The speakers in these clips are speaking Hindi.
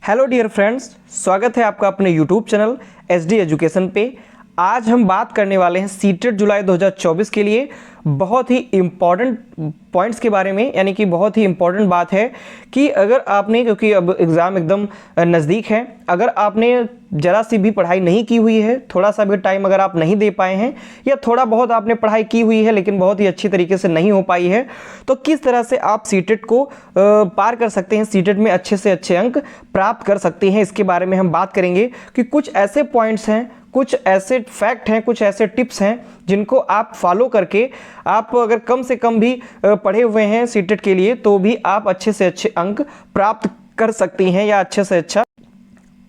हेलो डियर फ्रेंड्स, स्वागत है आपका अपने यूट्यूब चैनल एसडी एजुकेशन पे। आज हम बात करने वाले हैं सीटेट जुलाई 2024 के लिए बहुत ही इम्पॉर्टेंट पॉइंट्स के बारे में। यानी कि बहुत ही इम्पॉर्टेंट बात है कि अगर आपने, क्योंकि अब एग्ज़ाम एकदम नज़दीक है, अगर आपने ज़रा सी भी पढ़ाई नहीं की हुई है, थोड़ा सा भी टाइम अगर आप नहीं दे पाए हैं, या थोड़ा बहुत आपने पढ़ाई की हुई है लेकिन बहुत ही अच्छी तरीके से नहीं हो पाई है, तो किस तरह से आप सीटेट को पार कर सकते हैं, सीटेट में अच्छे से अच्छे अंक प्राप्त कर सकते हैं, इसके बारे में हम बात करेंगे। कि कुछ ऐसे पॉइंट्स हैं, कुछ ऐसे फैक्ट हैं, कुछ ऐसे टिप्स हैं जिनको आप फॉलो करके आप अगर कम से कम भी पढ़े हुए हैं सीटेट के लिए, तो भी आप अच्छे से अच्छे अंक प्राप्त कर सकती हैं या अच्छे से अच्छा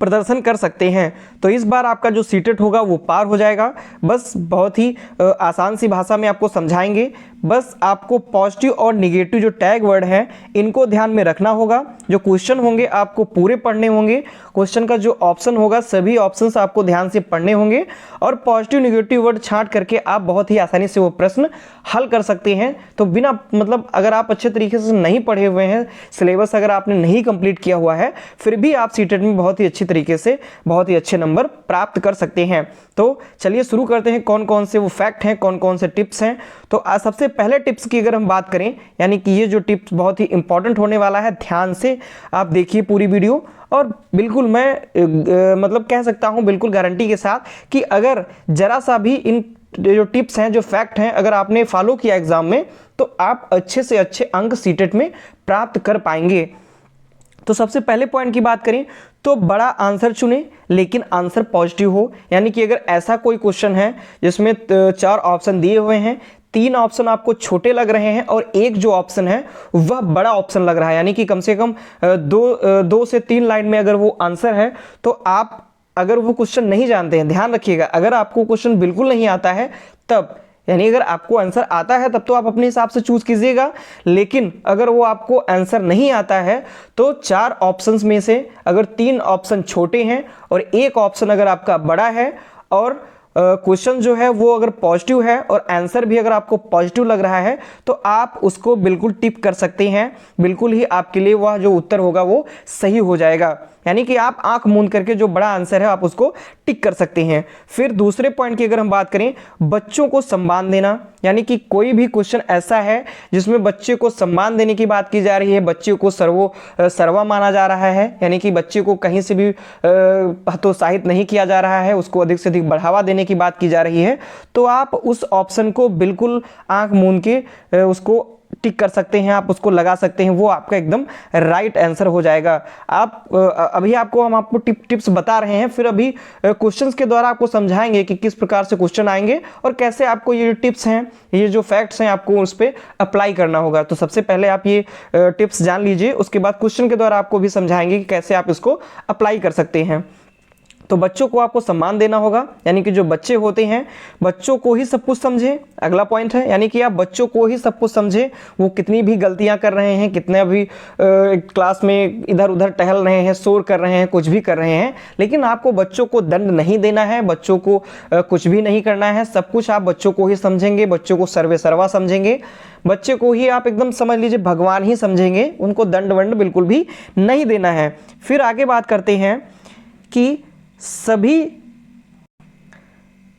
प्रदर्शन कर सकते हैं। तो इस बार आपका जो सीटेट होगा वो पार हो जाएगा। बस बहुत ही आसान सी भाषा में आपको समझाएंगे। बस आपको पॉजिटिव और निगेटिव जो टैग वर्ड हैं इनको ध्यान में रखना होगा। जो क्वेश्चन होंगे आपको पूरे पढ़ने होंगे। क्वेश्चन का जो ऑप्शन होगा सभी ऑप्शंस आपको ध्यान से पढ़ने होंगे, और पॉजिटिव निगेटिव वर्ड छांट करके आप बहुत ही आसानी से वो प्रश्न हल कर सकते हैं। तो बिना मतलब अगर आप अच्छे तरीके से नहीं पढ़े हुए हैं, सिलेबस अगर आपने नहीं कंप्लीट किया हुआ है, फिर भी आप सीटेट में बहुत ही अच्छी तरीके से बहुत ही अच्छे नंबर प्राप्त कर सकते हैं। तो चलिए शुरू करते हैं, कौन कौन से वो फैक्ट हैं, कौन कौन से टिप्स हैं। तो आज सबसे पहले टिप्स की अगर हम बात करें, यानी कि ये जो टिप्स बहुत ही इंपॉर्टेंट होने वाला है, ध्यान से आप देखिए पूरी वीडियो। और बिल्कुल मैं मतलब कह सकता हूं बिल्कुल गारंटी के साथ कि अगर जरा सा भी इन जो टिप्स हैं, जो फैक्ट हैं, अगर आपने फॉलो किया एग्जाम में, तो आप अच्छे से अच्छे अंक सीटेट में प्राप्त कर पाएंगे। तो सबसे पहले पॉइंट की बात करें तो बड़ा आंसर चुने लेकिन आंसर पॉजिटिव हो। यानी कि अगर ऐसा कोई क्वेश्चन है जिसमें 4 ऑप्शन दिए हुए हैं, 3 ऑप्शन आपको छोटे लग रहे हैं और एक जो ऑप्शन है वह बड़ा ऑप्शन लग रहा है, यानी कि कम से कम 2 से 3 लाइन में अगर वो आंसर है, तो आप अगर वो क्वेश्चन नहीं जानते हैं, ध्यान रखिएगा, अगर आपको क्वेश्चन बिल्कुल नहीं आता है तब, यानी अगर आपको आंसर आता है तब तो आप अपने हिसाब से चूज कीजिएगा। लेकिन अगर वो आपको आंसर नहीं आता है तो 4 ऑप्शंस में से अगर 3 ऑप्शन छोटे हैं और एक ऑप्शन अगर आपका बड़ा है, और क्वेश्चन जो है वो अगर पॉजिटिव है और आंसर भी अगर आपको पॉजिटिव लग रहा है, तो आप उसको बिल्कुल टिक कर सकते हैं। बिल्कुल ही आपके लिए वह जो उत्तर होगा वो सही हो जाएगा। यानी कि आप आंख मूंद करके जो बड़ा आंसर है आप उसको टिक कर सकते हैं। फिर दूसरे पॉइंट की अगर हम बात करें, बच्चों को सम्मान देना। यानी कि कोई भी क्वेश्चन ऐसा है जिसमें बच्चे को सम्मान देने की बात की जा रही है, बच्चे को सर्वा माना जा रहा है, यानी कि बच्चे को कहीं से भी हतोत्साहित नहीं किया जा रहा है, उसको अधिक से अधिक बढ़ावा देने की बात की जा रही है, तो आप उस ऑप्शन को बिल्कुल आंख मूंद के उसको टिक कर सकते हैं, आप उसको लगा सकते हैं, वो आपका एकदम राइट आंसर हो जाएगा। आप अभी हम आपको टिप्स बता रहे हैं, फिर अभी क्वेश्चंस के द्वारा आपको समझाएंगे कि किस प्रकार से क्वेश्चन आएंगे और कैसे आपको ये जो टिप्स हैं, ये जो फैक्ट्स हैं, आपको उस पर अप्लाई करना होगा। तो सबसे पहले आप ये टिप्स जान लीजिए, उसके बाद क्वेश्चन के द्वारा आपको भी समझाएंगे कि कैसे आप इसको अप्लाई कर सकते हैं। तो बच्चों को आपको सम्मान देना होगा, यानी कि जो बच्चे होते हैं बच्चों को ही सब कुछ समझे, अगला पॉइंट है। यानी कि आप बच्चों को ही सब कुछ समझे, वो कितनी भी गलतियां कर रहे हैं, कितने भी क्लास में इधर उधर टहल रहे हैं, शोर कर रहे हैं, कुछ भी कर रहे हैं, लेकिन आपको बच्चों को दंड नहीं देना है, बच्चों को कुछ भी नहीं करना है, सब कुछ आप बच्चों को ही समझेंगे, बच्चों को सर्वे सर्वा समझेंगे, बच्चे को ही आप एकदम समझ लीजिए भगवान ही समझेंगे, उनको दंड वंड बिल्कुल भी नहीं देना है। फिर आगे बात करते हैं कि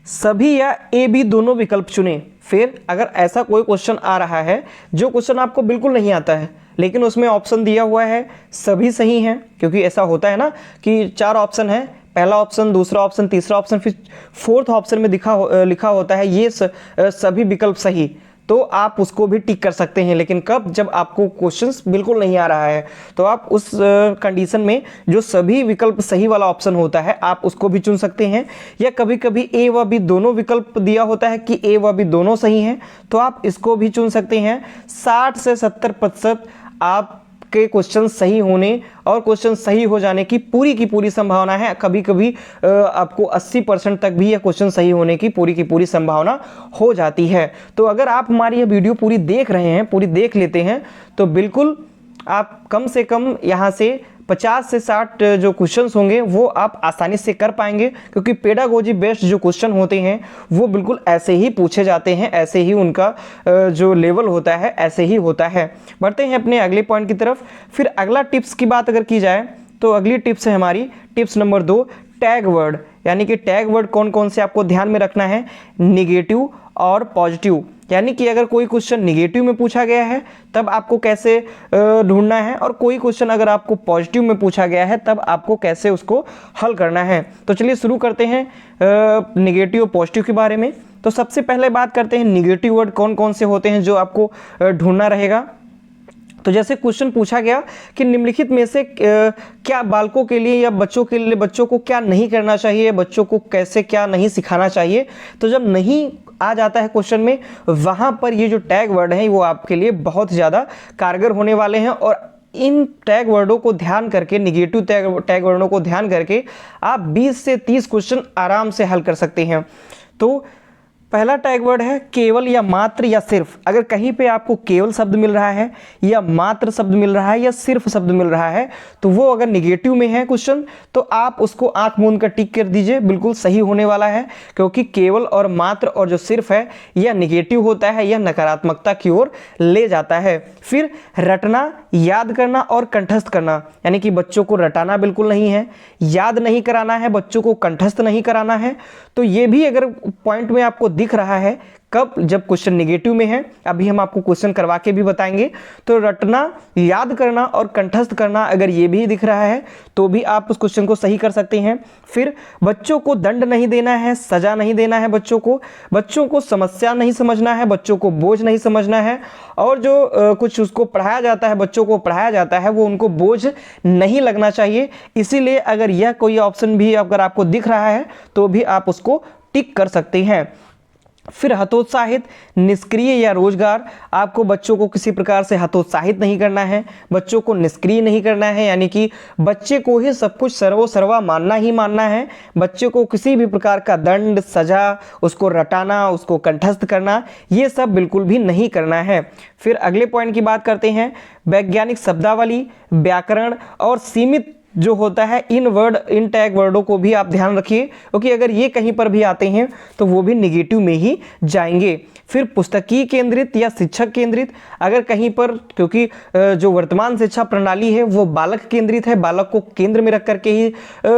सभी या ए बी दोनों विकल्प चुनें। फिर अगर ऐसा कोई क्वेश्चन आ रहा है जो क्वेश्चन आपको बिल्कुल नहीं आता है, लेकिन उसमें ऑप्शन दिया हुआ है सभी सही हैं, क्योंकि ऐसा होता है ना कि 4 ऑप्शन है, पहला ऑप्शन, दूसरा ऑप्शन, तीसरा ऑप्शन, फिर 4th ऑप्शन में लिखा होता है ये सभी विकल्प सही, तो आप उसको भी टिक कर सकते हैं। लेकिन कब, जब आपको क्वेश्चंस बिल्कुल नहीं आ रहा है, तो आप उस कंडीशन में जो सभी विकल्प सही वाला ऑप्शन होता है आप उसको भी चुन सकते हैं। या कभी कभी ए व बी दोनों विकल्प दिया होता है कि ए व बी दोनों सही हैं, तो आप इसको भी चुन सकते हैं। 60 से 70% आप के क्वेश्चन सही होने और क्वेश्चन सही हो जाने की पूरी संभावना है। कभी कभी आपको 80% तक भी यह क्वेश्चन सही होने की पूरी संभावना हो जाती है। तो अगर आप हमारी यह वीडियो पूरी देख रहे हैं, पूरी देख लेते हैं, तो बिल्कुल आप कम से कम यहाँ से 50 से 60 जो क्वेश्चंस होंगे वो आप आसानी से कर पाएंगे, क्योंकि पेडागोजी बेस्ड जो क्वेश्चन होते हैं वो बिल्कुल ऐसे ही पूछे जाते हैं, ऐसे ही उनका जो लेवल होता है ऐसे ही होता है। बढ़ते हैं अपने अगले पॉइंट की तरफ। फिर अगला टिप्स की बात अगर की जाए तो अगली टिप्स है हमारी टिप्स नंबर 2, टैग वर्ड। यानी कि टैग वर्ड कौन कौन से आपको ध्यान में रखना है, निगेटिव और पॉजिटिव। यानी कि अगर कोई क्वेश्चन निगेटिव में पूछा गया है तब आपको कैसे ढूंढना है, और कोई क्वेश्चन अगर आपको पॉजिटिव में पूछा गया है तब आपको कैसे उसको हल करना है। तो चलिए शुरू करते हैं निगेटिव और पॉजिटिव के बारे में। तो सबसे पहले बात करते हैं निगेटिव वर्ड कौन कौन से होते हैं जो आपको ढूंढना रहेगा। तो जैसे क्वेश्चन पूछा गया कि निम्नलिखित में से क्या बालकों के लिए या बच्चों के लिए, बच्चों को क्या नहीं करना चाहिए, बच्चों को कैसे क्या नहीं सिखाना चाहिए। तो जब नहीं आ जाता है क्वेश्चन में, वहाँ पर ये जो टैग वर्ड हैं वो आपके लिए बहुत ज़्यादा कारगर होने वाले हैं। और इन टैग वर्डों को ध्यान करके, निगेटिव टैग वर्डों को ध्यान करके आप 20 से 30 क्वेश्चन आराम से हल कर सकते हैं। तो पहला टैग वर्ड है केवल या मात्र या सिर्फ। अगर कहीं पे आपको केवल शब्द मिल रहा है या मात्र शब्द मिल रहा है या सिर्फ शब्द मिल रहा है, तो वो अगर निगेटिव में है क्वेश्चन तो आप उसको आंख मूंद कर टिक कर दीजिए, बिल्कुल सही होने वाला है। क्योंकि केवल और मात्र और जो सिर्फ है यह निगेटिव होता है, यह नकारात्मकता की ओर ले जाता है। फिर रटना, याद करना और कंठस्थ करना। यानी कि बच्चों को रटाना बिल्कुल नहीं है, याद नहीं कराना है, बच्चों को कंठस्थ नहीं कराना है। तो ये भी अगर पॉइंट में आपको दिख रहा है, कब, जब क्वेश्चन निगेटिव में है, अभी हम आपको क्वेश्चन करवा के भी बताएंगे। तो रटना, याद करना और कंठस्थ करना अगर ये भी दिख रहा है तो भी आप उस क्वेश्चन को सही कर सकते हैं। फिर बच्चों को दंड नहीं देना है, सजा नहीं देना है, बच्चों को समस्या नहीं समझना है, बच्चों को बोझ नहीं समझना है, और जो कुछ उसको पढ़ाया जाता है, बच्चों को पढ़ाया जाता है, वो उनको बोझ नहीं लगना चाहिए। इसीलिए अगर यह कोई ऑप्शन भी अगर आपको दिख रहा है तो भी आप उसको टिक कर सकते हैं। फिर हतोत्साहित, निष्क्रिय या रोजगार। आपको बच्चों को किसी प्रकार से हतोत्साहित नहीं करना है, बच्चों को निष्क्रिय नहीं करना है। यानी कि बच्चे को ही सब कुछ सर्वोसर्वा मानना ही मानना है। बच्चे को किसी भी प्रकार का दंड, सजा, उसको रटाना, उसको कंठस्थ करना, ये सब बिल्कुल भी नहीं करना है। फिर अगले पॉइंट की बात करते हैं, वैज्ञानिक शब्दावली, व्याकरण और सीमित जो होता है इन टैग वर्डों को भी आप ध्यान रखिए, क्योंकि अगर ये कहीं पर भी आते हैं तो वो भी निगेटिव में ही जाएंगे। फिर पुस्तकीय केंद्रित या शिक्षक केंद्रित। अगर कहीं पर, क्योंकि जो वर्तमान शिक्षा प्रणाली है वो बालक केंद्रित है, बालक को केंद्र में रख करके ही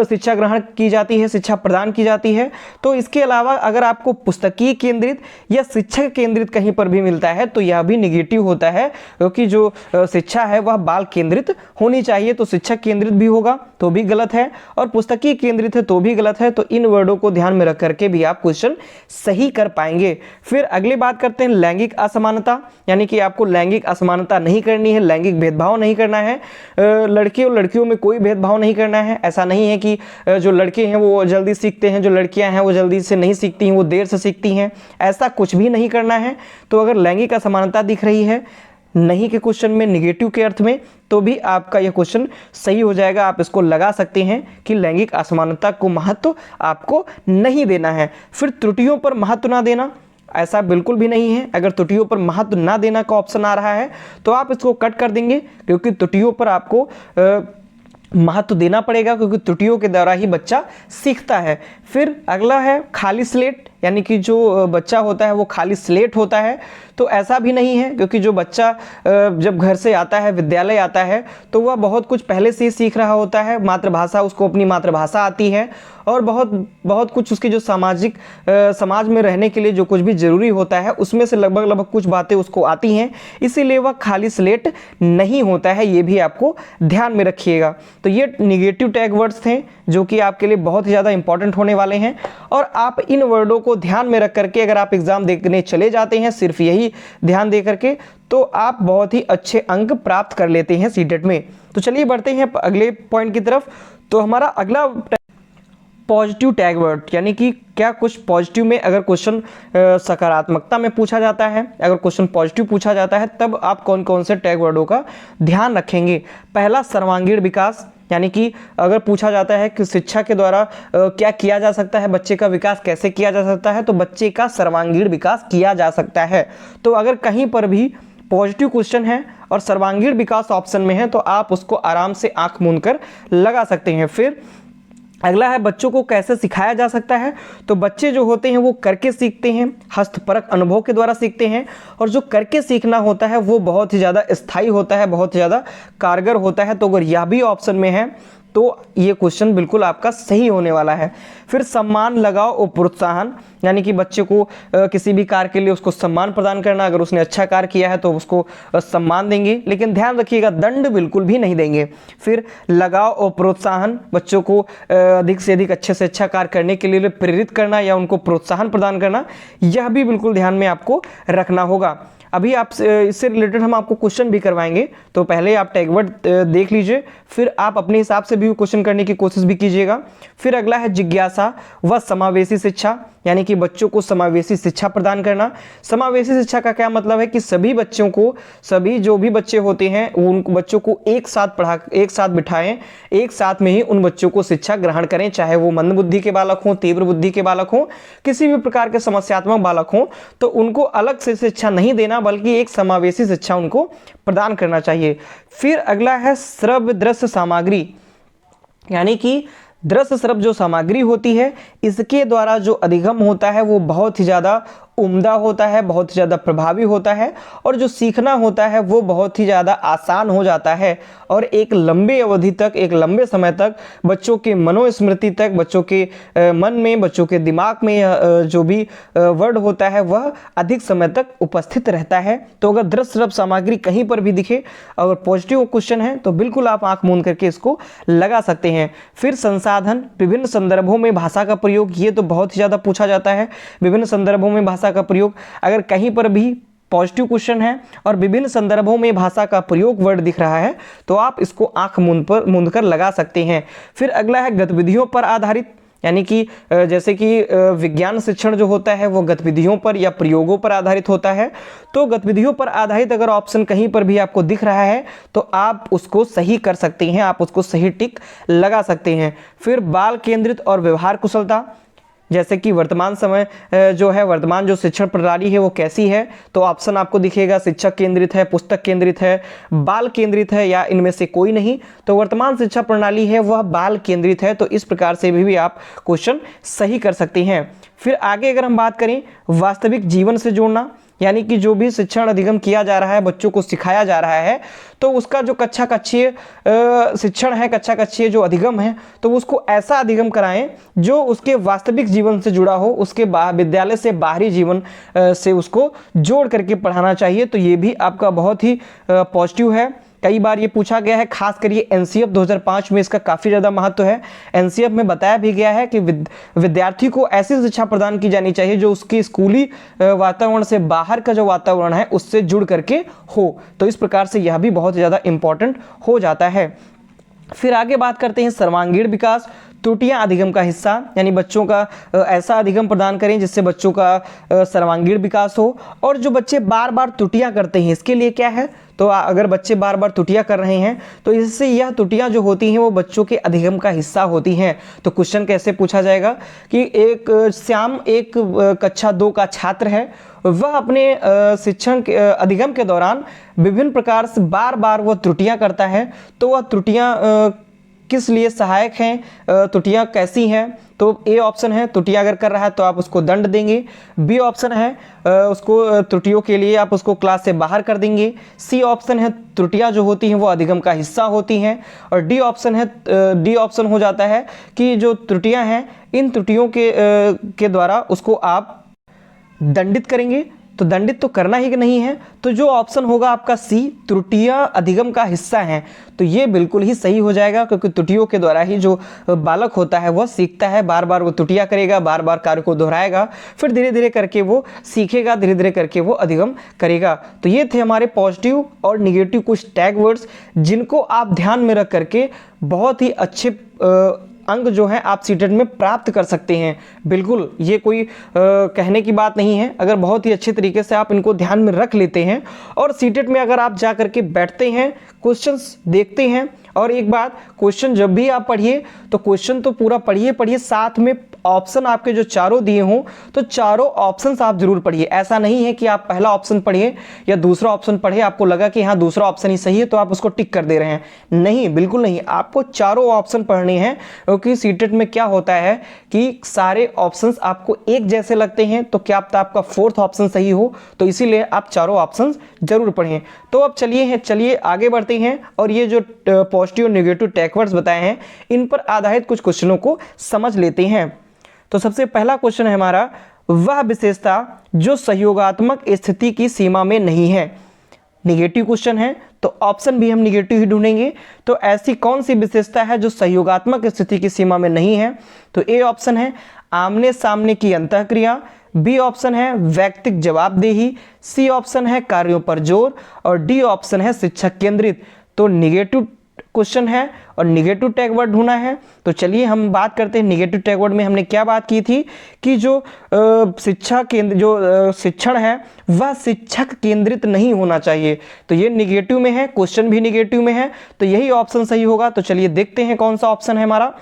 शिक्षा ग्रहण की जाती है, शिक्षा प्रदान की जाती है। तो इसके अलावा अगर आपको पुस्तकीय केंद्रित या शिक्षक केंद्रित कहीं पर भी मिलता है तो यह भी निगेटिव होता है, क्योंकि जो शिक्षा है वह बाल केंद्रित होनी चाहिए। तो शिक्षक केंद्रित भी होगा तो भी गलत है, और पुस्तकीय केंद्रित है तो भी गलत है। तो इन वर्डों को ध्यान में रख करके भी आप क्वेश्चन सही कर पाएंगे। फिर अगली बात करते हैं लैंगिक असमानता। यानी कि आपको लैंगिक असमानता नहीं करनी है, लैंगिक भेदभाव नहीं करना है, लड़के और लड़कियों में कोई भेदभाव नहीं करना है। ऐसा नहीं है कि जो लड़के हैं वो जल्दी सीखते हैं, जो लड़कियां हैं वो जल्दी से नहीं सीखती हैं, वो देर से सीखती हैं, ऐसा कुछ भी नहीं करना है। तो अगर लैंगिक असमानता दिख रही है नहीं के क्वेश्चन में, निगेटिव के अर्थ में, तो भी आपका यह क्वेश्चन सही हो जाएगा। आप इसको लगा सकते हैं कि लैंगिक असमानता को महत्व आपको नहीं देना है। फिर त्रुटियों पर महत्व ना देना, ऐसा बिल्कुल भी नहीं है। अगर त्रुटियों पर महत्व ना देना का ऑप्शन आ रहा है तो आप इसको कट कर देंगे, क्योंकि त्रुटियों पर आपको महत्व देना पड़ेगा, क्योंकि त्रुटियों के द्वारा ही बच्चा सीखता है। फिर अगला है खाली स्लेट। यानी कि जो बच्चा होता है वो खाली स्लेट होता है, तो ऐसा भी नहीं है, क्योंकि जो बच्चा जब घर से आता है, विद्यालय आता है, तो वह बहुत कुछ पहले से ही सीख रहा होता है। मातृभाषा, उसको अपनी मातृभाषा आती है, और बहुत कुछ उसकी जो समाज में रहने के लिए जो कुछ भी जरूरी होता है उसमें से लगभग कुछ बातें उसको आती हैं। इसीलिए वह खाली स्लेट नहीं होता है, ये भी आपको ध्यान में रखिएगा। तो ये निगेटिव टैग वर्ड्स थे जो कि आपके लिए बहुत ही ज़्यादा इंपॉर्टेंट होने वाले हैं, और आप इन वर्डों को ध्यान में रख करके अगर आप एग्जाम देने चले जाते हैं सिर्फ यही ध्यान दे करके, तो आप बहुत ही अच्छे अंक प्राप्त कर लेते हैं सीटेट में। तो चलिए बढ़ते हैं अगले पॉइंट की तरफ। तो हमारा अगला पॉजिटिव टैग वर्ड, यानी कि क्या कुछ पॉजिटिव में अगर क्वेश्चन सकारात्मकता में पूछा जाता है, अगर क्वेश्चन पॉजिटिव पूछा जाता है तब आप कौन कौन से टैग वर्डों का ध्यान रखेंगे। पहला सर्वांगीण विकास। यानी कि अगर पूछा जाता है कि शिक्षा के द्वारा क्या किया जा सकता है, बच्चे का विकास कैसे किया जा सकता है, तो बच्चे का सर्वांगीण विकास किया जा सकता है। तो अगर कहीं पर भी पॉजिटिव क्वेश्चन है और सर्वांगीण विकास ऑप्शन में है तो आप उसको आराम से आंख मूंद कर लगा सकते हैं। फिर अगला है बच्चों को कैसे सिखाया जा सकता है। तो बच्चे जो होते हैं वो करके सीखते हैं, हस्तपरक अनुभव के द्वारा सीखते हैं, और जो करके सीखना होता है वो बहुत ही ज़्यादा स्थायी होता है, बहुत ही ज़्यादा कारगर होता है। तो अगर यह भी ऑप्शन में है तो ये क्वेश्चन बिल्कुल आपका सही होने वाला है। फिर सम्मान लगाओ और प्रोत्साहन, यानी कि बच्चे को किसी भी कार्य के लिए उसको सम्मान प्रदान करना। अगर उसने अच्छा कार्य किया है तो उसको सम्मान देंगे, लेकिन ध्यान रखिएगा दंड बिल्कुल भी नहीं देंगे। फिर लगाओ और प्रोत्साहन, बच्चों को अधिक से अधिक अच्छे से अच्छा कार्य करने के लिए प्रेरित करना या उनको प्रोत्साहन प्रदान करना, यह भी बिल्कुल ध्यान में आपको रखना होगा। अभी आप इससे रिलेटेड हम आपको क्वेश्चन भी करवाएंगे, तो पहले आप टैगवर्ड देख लीजिए, फिर आप अपने हिसाब से भी क्वेश्चन करने की कोशिश भी कीजिएगा। फिर अगला है जिज्ञासा व समावेशी शिक्षा, यानी कि बच्चों को समावेशी शिक्षा प्रदान करना। समावेशी शिक्षा का क्या मतलब है कि सभी बच्चों को, सभी जो भी बच्चे होते हैं उन बच्चों को एक साथ बिठाएं, एक साथ में ही उन बच्चों को शिक्षा ग्रहण करें, चाहे वो मंद बुद्धि के बालक हों, तीव्र बुद्धि के बालक हों, किसी भी प्रकार के समस्यात्मक बालक हों, तो उनको अलग से शिक्षा नहीं देना बल्कि एक समावेशी शिक्षा उनको प्रदान करना चाहिए। फिर अगला है श्रव्य दृश्य सामग्री, यानी कि दृश्य श्रव्य जो सामग्री होती है इसके द्वारा जो अधिगम होता है वो बहुत ही ज़्यादा उम्दा होता है, बहुत ही ज़्यादा प्रभावी होता है, और जो सीखना होता है वो बहुत ही ज़्यादा आसान हो जाता है, और एक लंबे अवधि तक, एक लंबे समय तक बच्चों के मनोस्मृति तक, बच्चों के मन में, बच्चों के दिमाग में जो भी वर्ड होता है वह अधिक समय तक उपस्थित रहता है। तो अगर दृश्य श्रव्य सामग्री कहीं पर भी दिखे और पॉजिटिव क्वेश्चन है तो बिल्कुल आप आंख मूंद करके इसको लगा सकते हैं। फिर संसाधन, विभिन्न संदर्भों में भाषा का प्रयोग, ये तो बहुत ही ज़्यादा पूछा जाता है, विभिन्न संदर्भों में भाषा का प्रयोग। अगर कहीं पर भी पॉजिटिव क्वेश्चन है और विभिन्न संदर्भों में भाषा का प्रयोग वर्ड दिख रहा है तो आप इसको आंख मूंद कर लगा सकते हैं। फिर अगला है गतिविधियों पर आधारित, यानी कि जैसे कि विज्ञान शिक्षण जो होता है वो गतिविधियों पर या प्रयोगों पर आधारित होता है, तो गतिविधियों पर आधारित अगर ऑप्शन कहीं पर भी आपको दिख रहा है तो आप उसको सही कर सकते हैं, आप उसको सही टिक लगा सकते हैं। फिर बाल केंद्रित और व्यवहार कुशलता, जैसे कि वर्तमान समय जो है, वर्तमान जो शिक्षण प्रणाली है वो कैसी है, तो ऑप्शन आपको दिखेगा शिक्षक केंद्रित है, पुस्तक केंद्रित है, बाल केंद्रित है या इनमें से कोई नहीं। तो वर्तमान शिक्षा प्रणाली है वह बाल केंद्रित है, तो इस प्रकार से भी आप क्वेश्चन सही कर सकते हैं। फिर आगे अगर हम बात करें वास्तविक जीवन से जोड़ना, यानी कि जो भी शिक्षण अधिगम किया जा रहा है, बच्चों को सिखाया जा रहा है, तो उसका जो कक्षा कक्षीय शिक्षण है, कक्षा कक्षीय जो अधिगम है, तो उसको ऐसा अधिगम कराएं जो उसके वास्तविक जीवन से जुड़ा हो, उसके विद्यालय से बाहरी जीवन से उसको जोड़ करके पढ़ाना चाहिए। तो ये भी आपका बहुत ही पॉजिटिव है। कई बार ये पूछा गया है, खास कर ये एनसीएफ 2005 में इसका काफ़ी ज़्यादा महत्व है। एनसीएफ में बताया भी गया है कि विद्यार्थी को ऐसी शिक्षा प्रदान की जानी चाहिए जो उसकी स्कूली वातावरण से बाहर का जो वातावरण है उससे जुड़ करके हो। तो इस प्रकार से यह भी बहुत ज़्यादा इम्पॉर्टेंट हो जाता है। फिर आगे बात करते हैं सर्वांगीण विकास, त्रुटियां अधिगम का हिस्सा, यानी बच्चों का ऐसा अधिगम प्रदान करें जिससे बच्चों का सर्वांगीण विकास हो। और जो बच्चे बार बार त्रुटियां करते हैं इसके लिए क्या है, तो अगर बच्चे बार बार त्रुटियां कर रहे हैं तो इससे यह त्रुटियां जो होती हैं वो बच्चों के अधिगम का हिस्सा होती हैं। तो क्वेश्चन कैसे पूछा जाएगा कि एक श्याम एक कक्षा 2 का छात्र है, वह अपने शिक्षण के अधिगम के दौरान विभिन्न प्रकार से बार बार वह त्रुटियां करता है, तो वह त्रुटियां किस लिए सहायक हैं, त्रुटियां कैसी हैं। तो ए ऑप्शन है त्रुटियां अगर कर रहा है तो आप उसको दंड देंगे, बी ऑप्शन है उसको त्रुटियों के लिए आप उसको क्लास से बाहर कर देंगे, सी ऑप्शन है त्रुटियां जो होती हैं वो अधिगम का हिस्सा होती हैं, और डी ऑप्शन हो जाता है कि जो त्रुटियां हैं इन त्रुटियों के द्वारा उसको आप दंडित करेंगे। तो दंडित तो करना ही नहीं है, तो जो ऑप्शन होगा आपका सी, त्रुटियां अधिगम का हिस्सा हैं, तो ये बिल्कुल ही सही हो जाएगा, क्योंकि त्रुटियों के द्वारा ही जो बालक होता है वह सीखता है, बार बार वो त्रुटियां करेगा, बार बार कार्य को दोहराएगा, फिर धीरे धीरे करके वो सीखेगा, धीरे धीरे करके वो अधिगम करेगा। तो ये थे हमारे पॉजिटिव और निगेटिव कुछ टैग वर्ड्स जिनको आप ध्यान में रख करके बहुत ही अच्छे अंक जो है आप सीटेट में प्राप्त कर सकते हैं। बिल्कुल ये कोई कहने की बात नहीं है, अगर बहुत ही अच्छे तरीके से आप इनको ध्यान में रख लेते हैं और सीटेट में अगर आप जा करके बैठते हैं, क्वेश्चंस देखते हैं, और एक बात, क्वेश्चन जब भी आप पढ़िए तो क्वेश्चन तो पूरा पढ़िए, साथ में ऑप्शन आपके जो चारों दिए हों तो चारों ऑप्शंस आप जरूर पढ़िए। ऐसा नहीं है कि आप पहला ऑप्शन पढ़िए या दूसरा ऑप्शन पढ़िए, आपको लगा कि हाँ दूसरा ऑप्शन ही सही है तो आप उसको टिक कर दे रहे हैं, नहीं, बिल्कुल नहीं, आपको चारों ऑप्शन पढ़ने हैं। क्योंकि सीटेट में क्या होता है कि सारे ऑप्शंस आपको एक जैसे लगते हैं, तो क्या आपका फोर्थ ऑप्शन सही हो, तो इसीलिए आप चारों ऑप्शंस जरूर पढ़ें। तो अब चलिए आगे बढ़ते हैं और ये जो पॉजिटिव और नेगेटिव टैग वर्ड्स बताए हैं इन पर आधारित कुछ क्वेश्चनों को समझ लेते हैं। तो सबसे पहला क्वेश्चन है हमारा, वह विशेषता जो सहयोगात्मक स्थिति की सीमा में नहीं है। निगेटिव क्वेश्चन है तो ऑप्शन भी हम निगेटिव ही ढूंढेंगे। तो ऐसी कौन सी विशेषता है जो सहयोगात्मक स्थिति की सीमा में नहीं है? तो ए ऑप्शन है आमने सामने की अंतःक्रिया, बी ऑप्शन है वैयक्तिक जवाबदेही, सी ऑप्शन है कार्यों पर जोर और डी ऑप्शन है शिक्षक केंद्रित। तो निगेटिव क्वेश्चन है और निगेटिव टैग वर्ड ढूंढना है। तो चलिए हम बात करते हैं निगेटिव टैग वर्ड में हमने क्या बात की थी कि जो शिक्षा केंद्र जो शिक्षण है वह शिक्षक केंद्रित नहीं होना चाहिए। तो ये निगेटिव में है, क्वेश्चन भी निगेटिव में है, तो यही ऑप्शन सही होगा। तो चलिए देखते हैं कौन सा ऑप्शन है हमारा।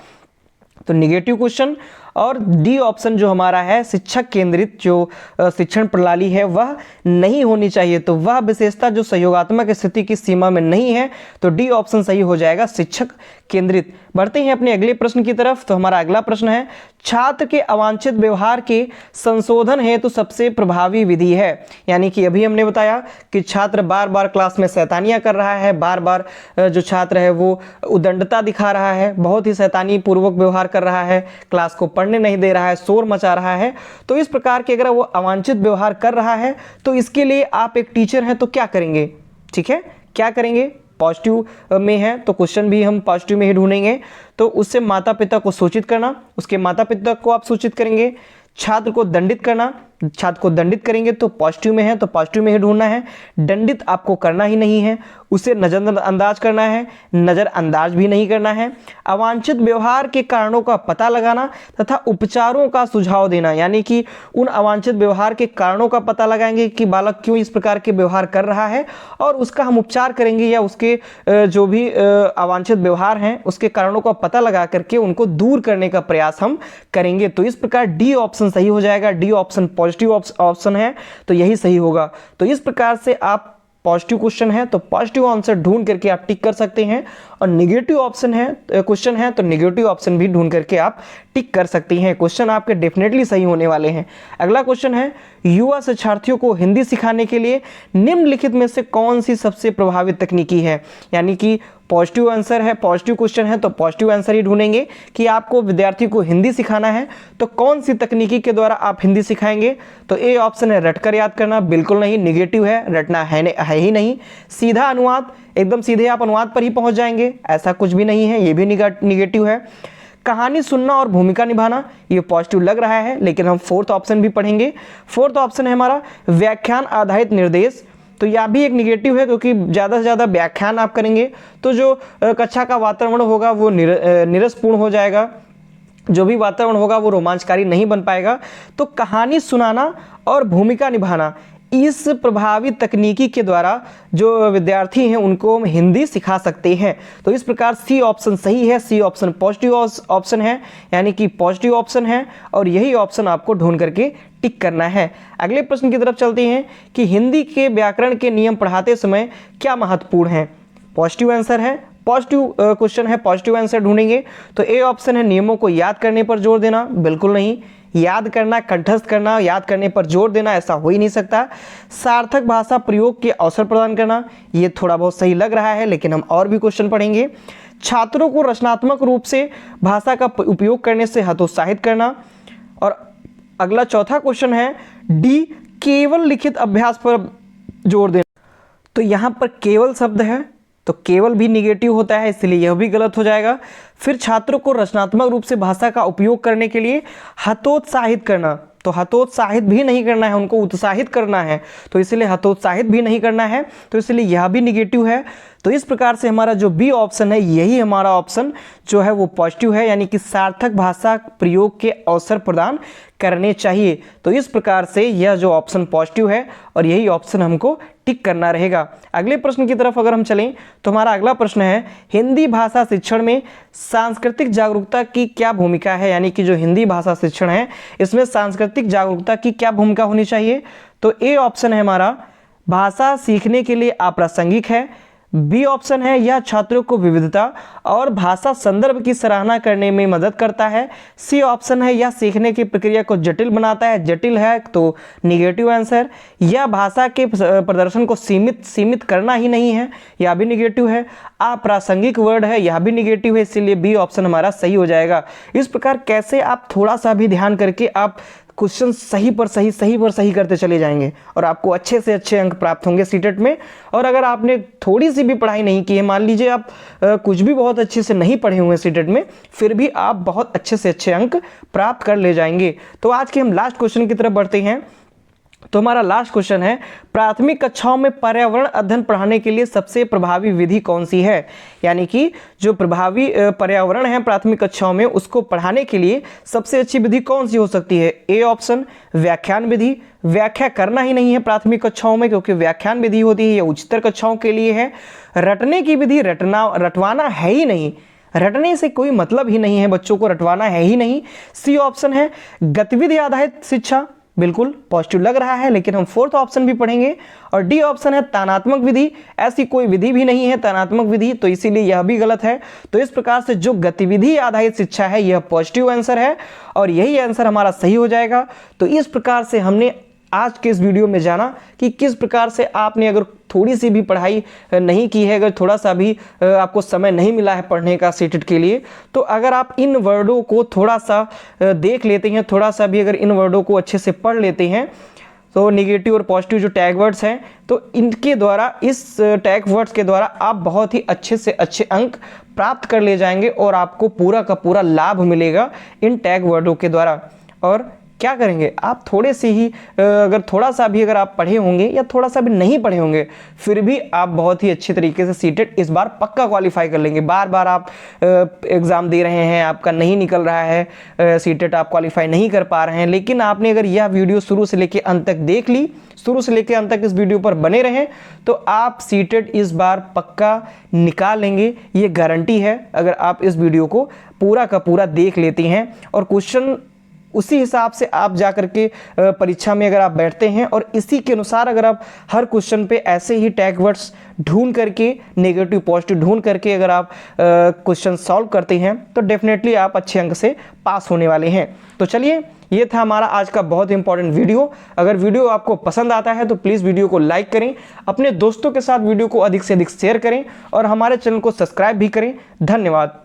तो निगेटिव क्वेश्चन और डी ऑप्शन जो हमारा है शिक्षक केंद्रित जो शिक्षण प्रणाली है वह नहीं होनी चाहिए। तो वह विशेषता जो सहयोगात्मक स्थिति की सीमा में नहीं है, तो डी ऑप्शन सही हो जाएगा शिक्षक केंद्रित। बढ़ते हैं अपने अगले प्रश्न की तरफ। तो हमारा अगला प्रश्न है, छात्र के अवांछित व्यवहार के संशोधन हेतु सबसे प्रभावी विधि है। यानी कि अभी हमने बताया कि छात्र बार बार क्लास में शैतानियां कर रहा है, बार बार जो छात्र है वो उदंडता दिखा रहा है, बहुत ही शैतानी पूर्वक व्यवहार कर रहा है, क्लास को पढ़ने नहीं दे रहा है, शोर मचा रहा है। तो इस प्रकार के अगर वो अवांछित व्यवहार कर रहा है तो इसके लिए आप एक टीचर हैं तो क्या करेंगे? ठीक है, क्या करेंगे? पॉजिटिव में है तो क्वेश्चन भी हम पॉजिटिव में ही ढूंढेंगे। तो उससे माता पिता को सूचित करना, उसके माता पिता को आप सूचित करेंगे। छात्र को दंडित करना, छात्र को दंडित करेंगे तो पॉजिटिव में है तो पॉजिटिव में ही ढूंढना है। दंडित आपको करना ही नहीं है, उसे नजरअंदाज करना है, नजरअंदाज भी नहीं करना है। अवांछित व्यवहार के कारणों का पता लगाना तथा उपचारों का सुझाव देना, यानी कि उन अवांछित व्यवहार के कारणों का पता लगाएंगे कि बालक क्यों इस प्रकार के व्यवहार कर रहा है और उसका हम उपचार करेंगे या उसके जो भी अवांछित व्यवहार हैं उसके कारणों का पता लगा करके उनको दूर करने का प्रयास हम करेंगे। तो इस प्रकार डी ऑप्शन सही हो जाएगा। डी ऑप्शन पॉजिटिव ऑप्शन है तो यही सही होगा। तो इस प्रकार से आप पॉजिटिव क्वेश्चन है तो पॉजिटिव आंसर ढूंढ करके आप टिक कर सकते हैं और निगेटिव ऑप्शन है क्वेश्चन है तो निगेटिव ऑप्शन भी ढूंढ करके आप टिक कर सकती हैं। क्वेश्चन आपके डेफिनेटली सही होने वाले हैं। अगला क्वेश्चन है, युवा शिक्षार्थियों को हिंदी सिखाने के लिए निम्नलिखित में से कौन सी सबसे प्रभावित तकनीकी है? यानी कि पॉजिटिव आंसर है, पॉजिटिव क्वेश्चन है तो पॉजिटिव आंसर ही ढूंढेंगे कि आपको विद्यार्थी को हिंदी सिखाना है तो कौन सी तकनीकी के द्वारा आप हिंदी सिखाएंगे? तो ए ऑप्शन है रटकर याद करना, बिल्कुल नहीं, निगेटिव है, रटना है ही नहीं। सीधा अनुवाद, एकदम सीधे आप अनुवाद पर ही पहुंच जाएंगे, ऐसा कुछ भी नहीं है, ये भी निगेटिव है। कहानी सुनना और भूमिका निभाना, ये पॉजिटिव लग रहा है लेकिन हम फोर्थ ऑप्शन भी पढ़ेंगे। फोर्थ ऑप्शन है हमारा व्याख्यान आधारित निर्देश, तो यह भी एक निगेटिव है क्योंकि ज़्यादा से ज़्यादा व्याख्यान आप करेंगे तो जो कक्षा का वातावरण होगा वो निरसपूर्ण हो जाएगा, जो भी वातावरण होगा वो रोमांचकारी नहीं बन पाएगा। तो कहानी सुनाना और भूमिका निभाना, इस प्रभावी तकनीकी के द्वारा जो विद्यार्थी हैं उनको हम हिंदी सिखा सकते हैं। तो इस प्रकार सी ऑप्शन सही है। सी ऑप्शन पॉजिटिव ऑप्शन है, यानी कि पॉजिटिव ऑप्शन है और यही ऑप्शन आपको ढूंढ करके टिक करना है। अगले प्रश्न की तरफ चलते हैं कि हिंदी के व्याकरण के नियम पढ़ाते समय क्या महत्वपूर्ण है? पॉजिटिव आंसर है, पॉजिटिव क्वेश्चन है, पॉजिटिव आंसर ढूंढेंगे। तो ए ऑप्शन है नियमों को याद करने पर जोर देना, बिल्कुल नहीं। याद करना, कंठस्थ करना, याद करने पर जोर देना, ऐसा हो ही नहीं सकता। सार्थक भाषा प्रयोग के अवसर प्रदान करना, ये थोड़ा बहुत सही लग रहा है लेकिन हम और भी क्वेश्चन पढ़ेंगे। छात्रों को रचनात्मक रूप से भाषा का उपयोग करने से हतोत्साहित करना। और अगला चौथा क्वेश्चन है डी, केवल लिखित अभ्यास पर जोर देना। तो यहाँ पर केवल शब्द है तो केवल भी निगेटिव होता है, इसलिए यह भी गलत हो जाएगा। फिर छात्रों को रचनात्मक रूप से भाषा का उपयोग करने के लिए हतोत्साहित करना, तो हतोत्साहित भी नहीं करना है, उनको उत्साहित करना है, तो इसलिए हतोत्साहित भी नहीं करना है, तो इसलिए यह भी निगेटिव है। तो इस प्रकार से हमारा जो बी ऑप्शन है यही हमारा ऑप्शन जो है वो पॉजिटिव है, यानी कि सार्थक भाषा प्रयोग के अवसर प्रदान करने चाहिए। तो इस प्रकार से यह जो ऑप्शन पॉजिटिव है और यही ऑप्शन हमको टिक करना रहेगा। अगले प्रश्न की तरफ अगर हम चलें तो हमारा अगला प्रश्न है हिंदी भाषा शिक्षण में सांस्कृतिक जागरूकता की क्या भूमिका है? यानी कि जो हिंदी भाषा शिक्षण है इसमें सांस्कृतिक जागरूकता की क्या भूमिका होनी चाहिए? तो ए ऑप्शन है हमारा भाषा सीखने के लिए अप्रासंगिक है, बी ऑप्शन है यह छात्रों को विविधता और भाषा संदर्भ की सराहना करने में मदद करता है। सी ऑप्शन है यह सीखने की प्रक्रिया को जटिल बनाता है। जटिल है तो निगेटिव आंसर। यह भाषा के प्रदर्शन को सीमित करना ही नहीं है, यह भी निगेटिव है। अप्रासंगिक वर्ड है, यह भी निगेटिव है, इसीलिए बी ऑप्शन हमारा सही हो जाएगा। इस प्रकार कैसे आप थोड़ा सा भी ध्यान करके आप क्वेश्चन सही पर सही करते चले जाएंगे और आपको अच्छे से अच्छे अंक प्राप्त होंगे सीटेट में। और अगर आपने थोड़ी सी भी पढ़ाई नहीं की है, मान लीजिए आप कुछ भी बहुत अच्छे से नहीं पढ़े हुए हैं सीटेट में, फिर भी आप बहुत अच्छे से अच्छे अंक प्राप्त कर ले जाएंगे। तो आज के हम लास्ट क्वेश्चन की तरफ बढ़ते हैं। तो हमारा लास्ट क्वेश्चन है, प्राथमिक कक्षाओं में पर्यावरण अध्ययन पढ़ाने के लिए सबसे प्रभावी विधि कौन सी है? यानी कि जो प्रभावी पर्यावरण है प्राथमिक कक्षाओं में, उसको पढ़ाने के लिए सबसे अच्छी विधि कौन सी हो सकती है? ए ऑप्शन व्याख्यान विधि। व्याख्या करना ही नहीं है प्राथमिक कक्षाओं में, क्योंकि व्याख्यान विधि होती है, यह उच्चतर कक्षाओं के लिए है। रटने की विधि, रटवाना है ही नहीं, रटने से कोई मतलब ही नहीं है, बच्चों को रटवाना है ही नहीं। सी ऑप्शन है गतिविधि आधारित शिक्षा। बिल्कुल पॉजिटिव लग रहा है, लेकिन हम फोर्थ ऑप्शन भी पढ़ेंगे। और डी ऑप्शन है तानात्मक विधि। ऐसी कोई विधि भी नहीं है तानात्मक विधि, तो इसीलिए यह भी गलत है। तो इस प्रकार से जो गतिविधि आधारित शिक्षा है यह पॉजिटिव आंसर है और यही आंसर हमारा सही हो जाएगा। तो इस प्रकार से हमने आज के इस वीडियो में जाना कि किस प्रकार से आपने अगर थोड़ी सी भी पढ़ाई नहीं की है, अगर थोड़ा सा भी आपको समय नहीं मिला है पढ़ने का सीटेट के लिए, तो अगर आप इन वर्डों को थोड़ा सा देख लेते हैं, थोड़ा सा भी अगर इन वर्डों को अच्छे से पढ़ लेते हैं, तो निगेटिव और पॉजिटिव जो टैग वर्ड्स हैं, तो इनके द्वारा, इस टैग वर्ड्स के द्वारा आप बहुत ही अच्छे से अच्छे अंक प्राप्त कर ले जाएंगे और आपको पूरा का पूरा लाभ मिलेगा इन टैग वर्डों के द्वारा। और क्या करेंगे आप, थोड़े से ही अगर थोड़ा सा भी अगर आप पढ़े होंगे या थोड़ा सा भी नहीं पढ़े होंगे, फिर भी आप बहुत ही अच्छे तरीके से सीटेट इस बार पक्का क्वालिफाई कर लेंगे। बार बार आप एग्ज़ाम दे रहे हैं, आपका नहीं निकल रहा है सीटेट, आप क्वालिफाई नहीं कर पा रहे हैं, लेकिन आपने अगर यह वीडियो शुरू से लेकर अंत तक देख ली, शुरू से लेकर अंत तक इस वीडियो पर बने रहें, तो आप सीटेट इस बार पक्का निकाल लेंगे, ये गारंटी है। अगर आप इस वीडियो को पूरा का पूरा देख लेती हैं और क्वेश्चन उसी हिसाब से आप जा करके परीक्षा में अगर आप बैठते हैं और इसी के अनुसार अगर आप हर क्वेश्चन पे ऐसे ही टैग वर्ड्स ढूंढ करके, नेगेटिव पॉजिटिव ढूंढ करके अगर आप क्वेश्चन सॉल्व करते हैं, तो डेफिनेटली आप अच्छे अंक से पास होने वाले हैं। तो चलिए, ये था हमारा आज का बहुत इंपॉर्टेंट वीडियो। अगर वीडियो आपको पसंद आता है तो प्लीज़ वीडियो को लाइक करें, अपने दोस्तों के साथ वीडियो को अधिक से अधिक शेयर करें और हमारे चैनल को सब्सक्राइब भी करें। धन्यवाद।